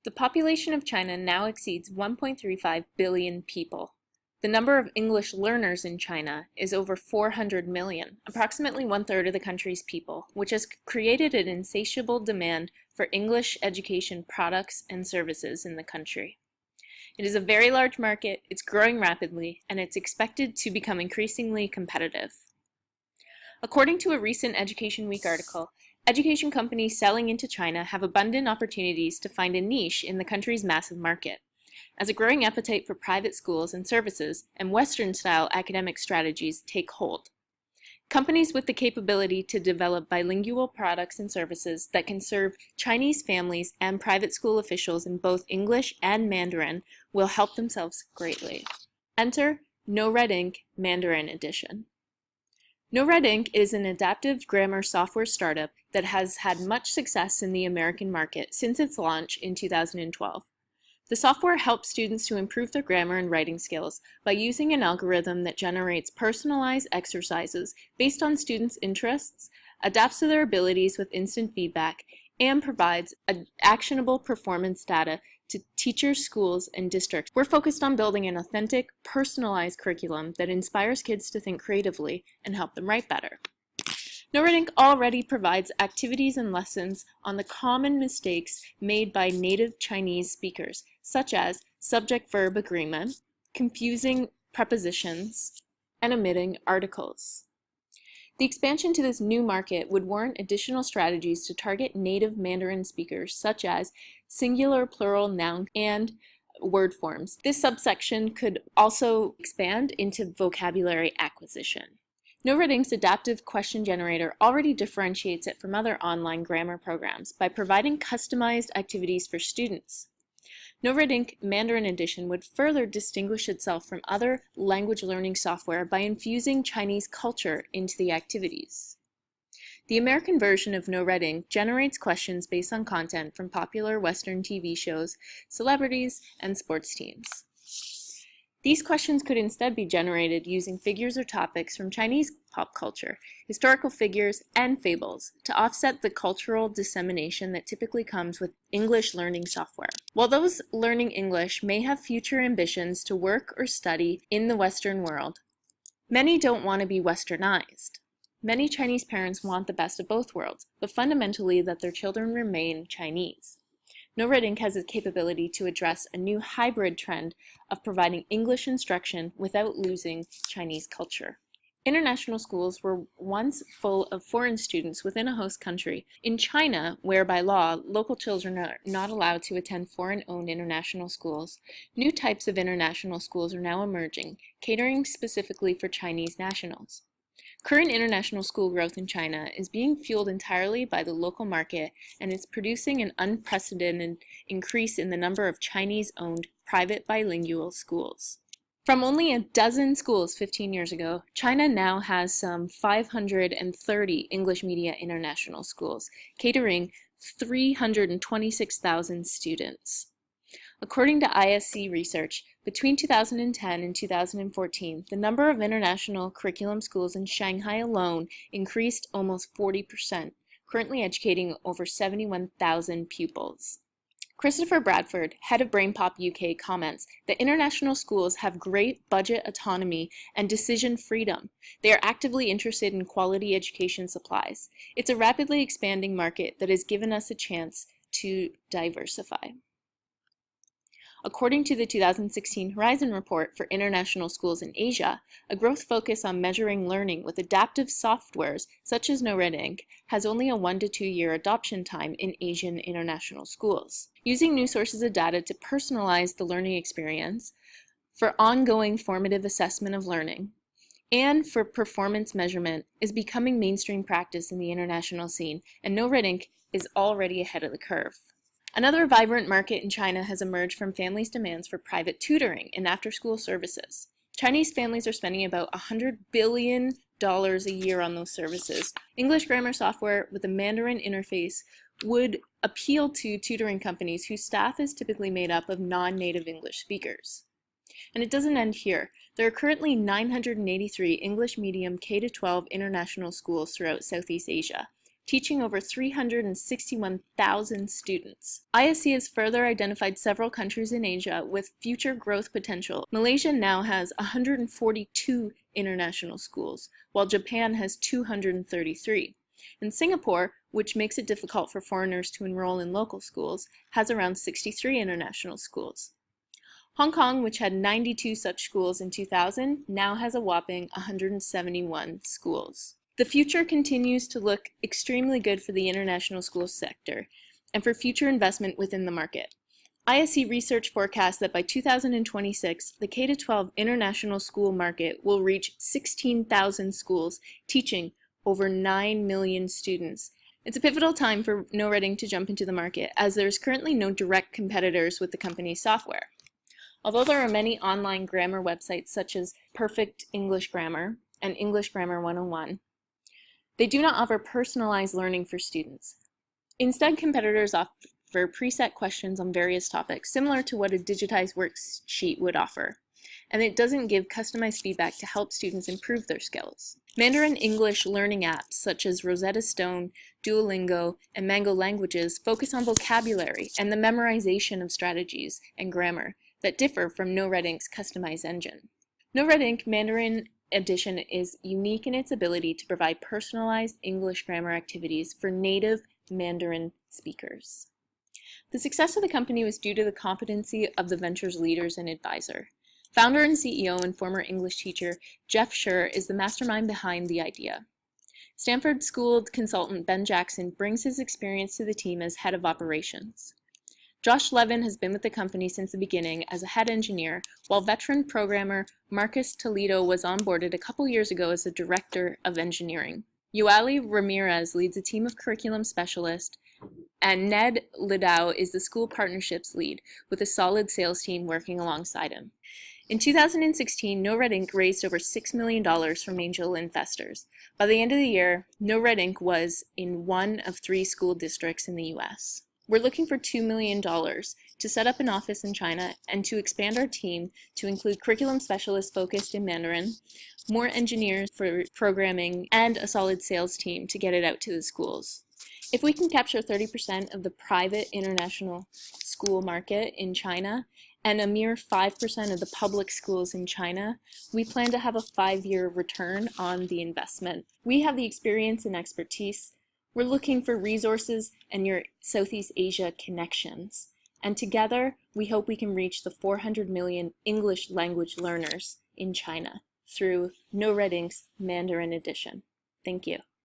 The population of China now exceeds 1.35 billion people. The number of English learners in China is over 400 million, approximately one-third of the country's people, which has created an insatiable demand for English education products and services in the country. It is a very large market, it's growing rapidly, and it's expected to become increasingly competitive. According to a recent Education Week article, education companies selling into China have abundant opportunities to find a niche in the country's massive market, as a growing appetite for private schools and services and Western-style academic strategies take hold. Companies with the capability to develop bilingual products and services that can serve Chinese families and private school officials in both English and Mandarin will help themselves greatly. Enter NoRedInk Mandarin Edition. NoRedInk is an adaptive grammar software startup that has had much success in the American market since its launch in 2012. The software helps students to improve their grammar and writing skills by using an algorithm that generates personalized exercises based on students' interests, adapts to their abilities with instant feedback, and provides actionable performance data to teachers, schools, and districts. We're focused on building an authentic, personalized curriculum that inspires kids to think creatively and help them write better. NoRedInk already provides activities and lessons on the common mistakes made by native Chinese speakers, such as subject-verb agreement, confusing prepositions, and omitting articles. The expansion to this new market would warrant additional strategies to target native Mandarin speakers, such as singular, plural, noun, and word forms. This subsection could also expand into vocabulary acquisition. NoRedInk's adaptive question generator already differentiates it from other online grammar programs by providing customized activities for students. NoRedInk Mandarin Edition would further distinguish itself from other language learning software by infusing Chinese culture into the activities. The American version of NoRedInk generates questions based on content from popular Western TV shows, celebrities, and sports teams. These questions could instead be generated using figures or topics from Chinese pop culture, historical figures, and fables to offset the cultural dissemination that typically comes with English learning software. While those learning English may have future ambitions to work or study in the Western world, many don't want to be Westernized. Many Chinese parents want the best of both worlds, but fundamentally that their children remain Chinese. NoRedInk has the capability to address a new hybrid trend of providing English instruction without losing Chinese culture. International schools were once full of foreign students within a host country. In China, where by law, local children are not allowed to attend foreign-owned international schools, new types of international schools are now emerging, catering specifically for Chinese nationals. Current international school growth in China is being fueled entirely by the local market, and it's producing an unprecedented increase in the number of Chinese-owned private bilingual schools. From only a dozen schools 15 years ago, China now has some 530 English media international schools, catering 326,000 students. According to ISC research, between 2010 and 2014, the number of international curriculum schools in Shanghai alone increased almost 40%, currently educating over 71,000 pupils. Christopher Bradford, head of BrainPop UK, comments that international schools have great budget autonomy and decision freedom. They are actively interested in quality education supplies. It's a rapidly expanding market that has given us a chance to diversify. According to the 2016 Horizon Report for International Schools in Asia, a growth focus on measuring learning with adaptive softwares such as NoRedInk has only a 1 to 2 year adoption time in Asian international schools. Using new sources of data to personalize the learning experience, for ongoing formative assessment of learning, and for performance measurement is becoming mainstream practice in the international scene, and NoRedInk is already ahead of the curve. Another vibrant market in China has emerged from families' demands for private tutoring and after-school services. Chinese families are spending about $100 billion a year on those services. English grammar software with a Mandarin interface would appeal to tutoring companies whose staff is typically made up of non-native English speakers. And it doesn't end here. There are currently 983 English medium K-12 international schools throughout Southeast Asia. teaching over 361,000 students. ISC has further identified several countries in Asia with future growth potential. Malaysia now has 142 international schools, while Japan has 233. And Singapore, which makes it difficult for foreigners to enroll in local schools, has around 63 international schools. Hong Kong, which had 92 such schools in 2000, now has a whopping 171 schools. The future continues to look extremely good for the international school sector and for future investment within the market. ISC research forecasts that by 2026, the K-12 international school market will reach 16,000 schools, teaching over 9 million students. It's a pivotal time for NoRedInk to jump into the market, as there is currently no direct competitors with the company's software. Although there are many online grammar websites such as Perfect English Grammar and English Grammar 101, they do not offer personalized learning for students. Instead, competitors offer preset questions on various topics, similar to what a digitized worksheet would offer, and it doesn't give customized feedback to help students improve their skills. Mandarin English learning apps such as Rosetta Stone, Duolingo, and Mango Languages focus on vocabulary and the memorization of strategies and grammar that differ from NoRedInk's customized engine. NoRedInk Mandarin Edition is unique in its ability to provide personalized English grammar activities for native Mandarin speakers. The success of the company was due to the competency of the venture's leaders and advisor. Founder and CEO and former English teacher Jeff Scher is the mastermind behind the idea. Stanford School consultant Ben Jackson brings his experience to the team as head of operations. Josh Levin has been with the company since the beginning as a head engineer, while veteran programmer Marcus Toledo was onboarded a couple years ago as the director of engineering. Yuali Ramirez leads a team of curriculum specialists, and Ned Lidow is the school partnerships lead, with a solid sales team working alongside him. In 2016, NoRedInk raised over $6 million from angel investors. By the end of the year, NoRedInk was in one of 3 school districts in the U.S. We're looking for $2 million to set up an office in China and to expand our team to include curriculum specialists focused in Mandarin, more engineers for programming, and a solid sales team to get it out to the schools. If we can capture 30% of the private international school market in China and a mere 5% of the public schools in China, we plan to have a 5-year return on the investment. We have the experience and expertise. We're looking for resources and your Southeast Asia connections. And together, we hope we can reach the 400 million English language learners in China through NoRedInk's Mandarin edition. Thank you.